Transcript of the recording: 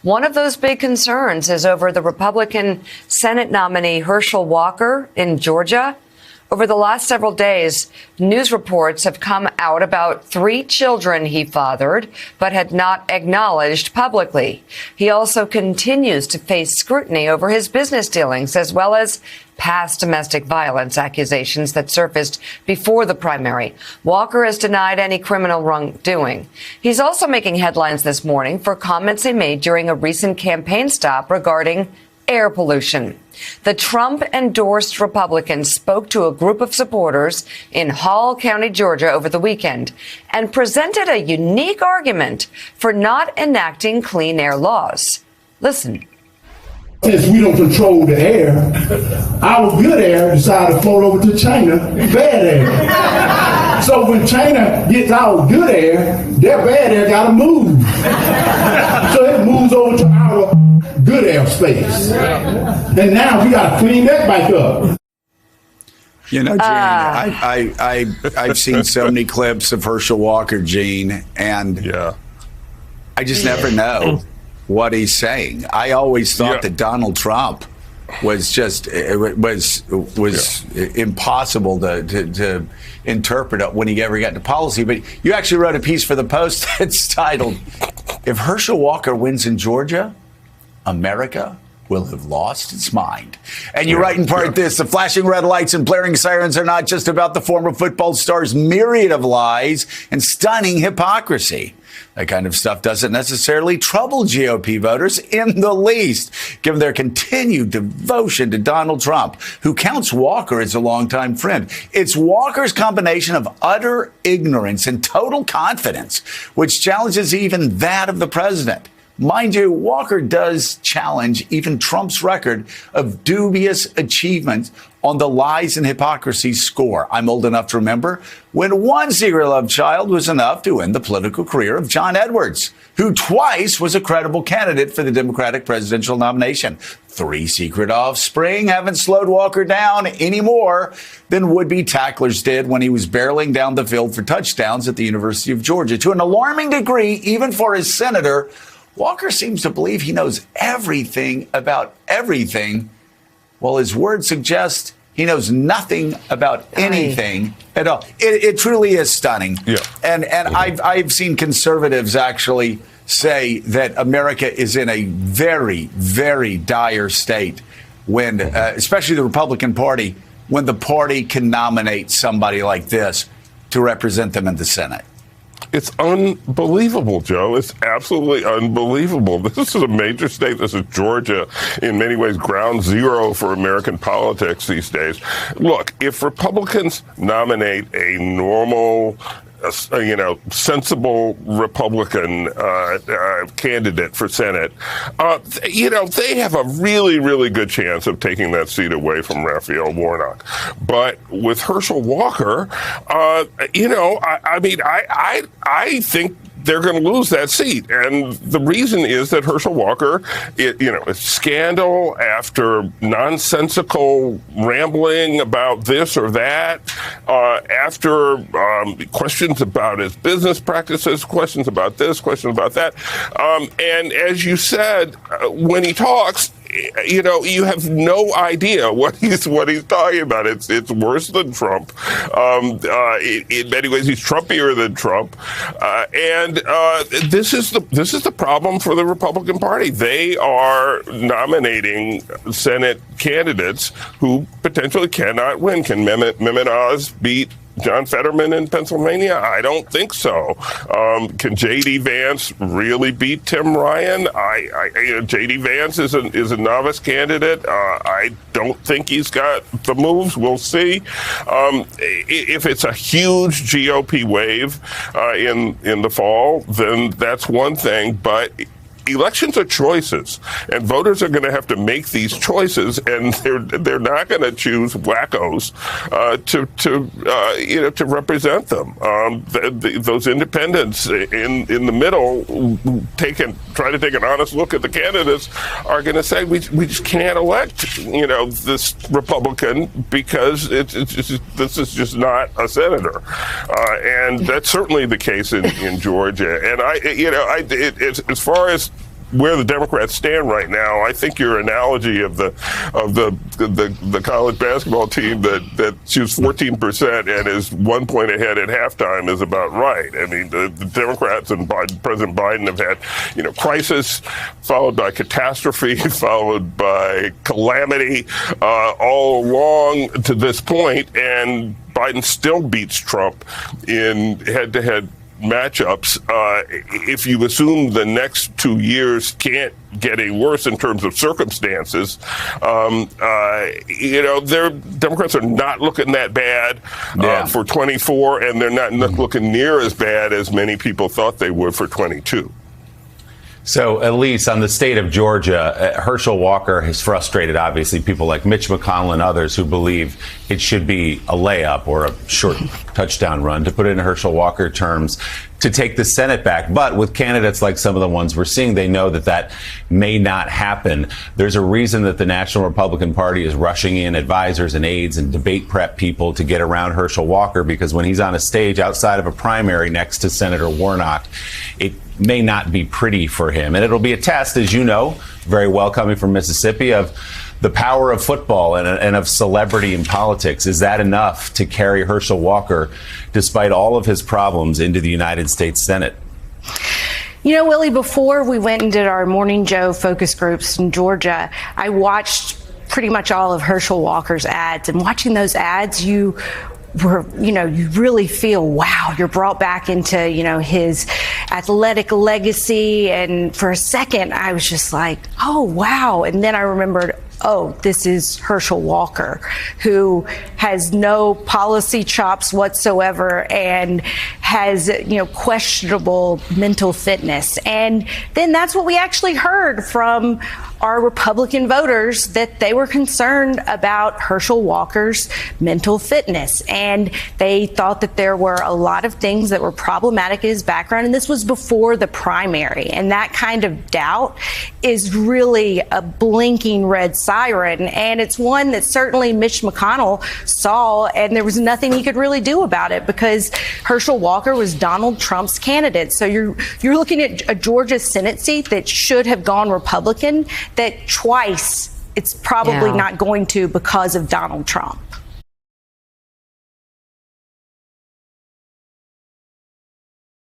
One of those big concerns is over the Republican Senate nominee Herschel Walker in Georgia. Over the last several days, news reports have come out about 3 children he fathered, but had not acknowledged publicly. He also continues to face scrutiny over his business dealings, as well as past domestic violence accusations that surfaced before the primary. Walker has denied any criminal wrongdoing. He's also making headlines this morning for comments he made during a recent campaign stop regarding air pollution. The Trump-endorsed Republican spoke to a group of supporters in Hall County, Georgia, over the weekend and presented a unique argument for not enacting clean air laws. Listen. Since we don't control the air, our good air decided to float over to China, bad air. So when China gets our good air, their bad air got to move. So it moves over to our good air space. And now we got to clean that back up. You know, Gene, I've seen so many clips of Herschel Walker, Gene, and I just never know what he's saying. I always thought that Donald Trump was just was impossible to interpret when he ever got into policy. But you actually wrote a piece for the Post that's titled, "If Herschel Walker wins in Georgia, America will have lost its mind." And you write in part this: the flashing red lights and blaring sirens are not just about the former football star's myriad of lies and stunning hypocrisy. That kind of stuff doesn't necessarily trouble GOP voters in the least, given their continued devotion to Donald Trump, who counts Walker as a longtime friend. It's Walker's combination of utter ignorance and total confidence, which challenges even that of the president. Mind you, Walker does challenge even Trump's record of dubious achievements on the lies and hypocrisy score. I'm old enough to remember when one secret love child was enough to end the political career of John Edwards, who twice was a credible candidate for the Democratic presidential nomination. 3 secret offspring haven't slowed Walker down any more than would-be tacklers did when he was barreling down the field for touchdowns at the University of Georgia. To an alarming degree, even for his senator, Walker seems to believe he knows everything about everything, while his words suggest he knows nothing about anything at all. It truly is stunning. Yeah. And I've seen conservatives actually say that America is in a very, very dire state when, especially the Republican Party, when the party can nominate somebody like this to represent them in the Senate. It's unbelievable, Joe. It's absolutely unbelievable. This is a major state. This is Georgia, in many ways, ground zero for American politics these days. Look, if Republicans nominate a normal, sensible Republican candidate for Senate, they have a really, really good chance of taking that seat away from Raphael Warnock. But with Herschel Walker, I think they're going to lose that seat. And the reason is that Herschel Walker, it's scandal after nonsensical rambling about this or that, after questions about his business practices, questions about this, questions about that. And as you said, when he talks, you have no idea what he's talking about. It's worse than Trump. In many ways, he's Trumpier than Trump. And this is the problem for the Republican Party. They are nominating Senate candidates who potentially cannot win. Can Mehmet Oz beat John Fetterman in Pennsylvania? I don't think so. Can J.D. Vance really beat Tim Ryan? J.D. Vance is a novice candidate. I don't think he's got the moves. We'll see. If it's a huge GOP wave in the fall, then that's one thing. But elections are choices, and voters are going to have to make these choices, and they're not going to choose wackos to represent them. Those independents in the middle try to take an honest look at the candidates are going to say we just can't elect this Republican because this is just not a senator, and that's certainly the case in Georgia. And as far as where the Democrats stand right now, I think your analogy of the college basketball team that shoots 14% and is 1 point ahead at halftime is about right. I mean, the Democrats and President Biden have had, crisis followed by catastrophe, followed by calamity, all along to this point, and Biden still beats Trump in head-to-head matchups. If you assume the next 2 years can't get any worse in terms of circumstances, Democrats are not looking that bad for 24, and they're not looking near as bad as many people thought they would for 22. So, Elise, on the state of Georgia, Herschel Walker has frustrated, obviously, people like Mitch McConnell and others who believe it should be a layup or a short touchdown run, to put it in Herschel Walker terms, to take the Senate back. But with candidates like some of the ones we're seeing, they know that may not happen. There's a reason that the National Republican Party is rushing in advisors and aides and debate prep people to get around Herschel Walker, because when he's on a stage outside of a primary next to Senator Warnock, it may not be pretty for him. And it'll be a test, as you know, very well coming from Mississippi, of the power of football and of celebrity in politics. Is that enough to carry Herschel Walker, despite all of his problems, into the United States Senate? Willie, before we went and did our Morning Joe focus groups in Georgia, I watched pretty much all of Herschel Walker's ads. And watching those ads, you really feel, wow, you're brought back into, his athletic legacy. And for a second, I was just like, oh, wow. And then I remembered, oh, this is Herschel Walker, who has no policy chops whatsoever and has, questionable mental fitness. And then that's what we actually heard from our Republican voters, that they were concerned about Herschel Walker's mental fitness. And they thought that there were a lot of things that were problematic in his background. And this was before the primary. And that kind of doubt is really a blinking red siren. And it's one that certainly Mitch McConnell saw, and there was nothing he could really do about it, because Herschel Walker was Donald Trump's candidate. So you're looking at a Georgia Senate seat that should have gone Republican, that twice it's probably not going to, because of Donald Trump.